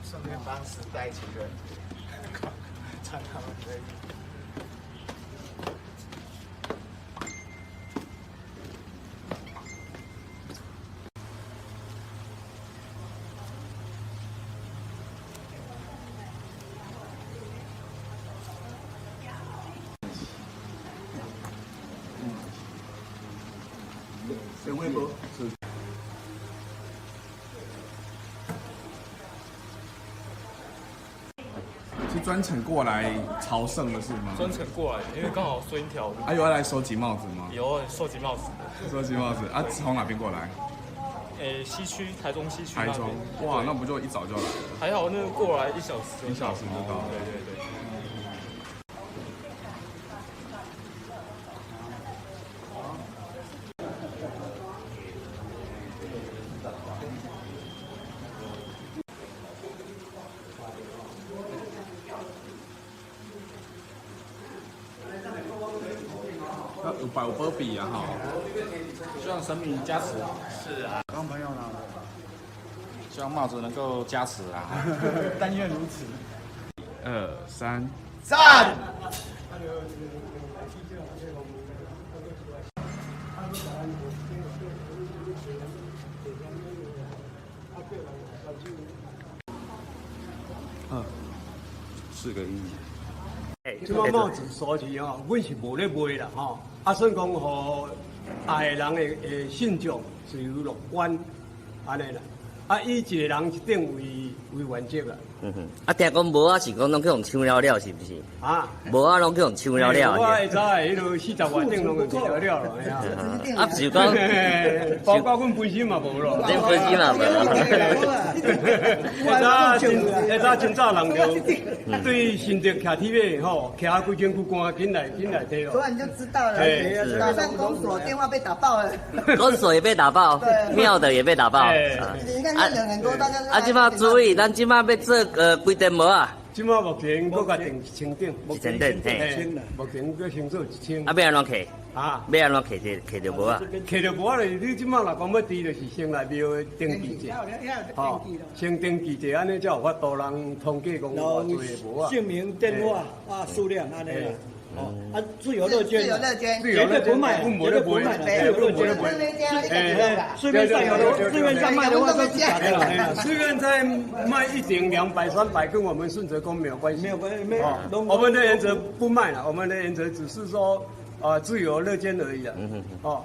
顺便帮时代几个穿他们的衣服。沈微博是。是专程过来朝圣的是吗？专程过来，因为刚好顺一条路。啊，有要来收集帽子吗？有收集帽子的。收集帽子啊，从哪边过来？西区，台中西区。台中，哇，那不就一早就来了？还好，那个过来1小时就到。1小时就到了。对对对。有保比啊哈，希望神明加持。是啊。帮朋友拿的。希望帽子能够加持啊。但愿如此。1、2、3，赞！4个亿。即摆帽子收起吼，阮是无咧卖啦吼。啊，算讲互大个人的信众自由乐观安尼啦。啊，以一个人一定为原则啦。啊，听讲无啊是讲拢去用抢了了，是不是？啊，无啊拢去用抢了了。我会知迄落40万顶拢去抢了了咯，啊，就讲，包括阮本身嘛无咯。恁本身嘛无。下早真早人就对新竹徛铁马吼，徛规间区官紧来提咯。昨晚就知道了，马上公所电话被打爆了。公所也被打爆，庙的也被打爆。你看那人很多，大家啊，即马注意，咱即马要做规定无啊？即马目前搁甲定1000顶，1000顶，嘿，目前搁先做1000。啊，要安怎摕？啊，要安怎摕着无啊？摕着无啊？你即马若讲要除，就是先来庙的登记者，吼，先登记者，安尼才有法度人统计讲偌济的无啊。姓名、电话啊、数量安尼啦。哦，啊，自由乐捐，自由乐捐，绝对不卖，绝对不卖，自由乐捐。市面上有的，市面上卖的话都是假的。市面在卖1顶200、300，跟我们顺泽宫没有关系，没有关系，没有。我们的原则不卖了，我们的原则只是说，自由乐捐而已啊。哦。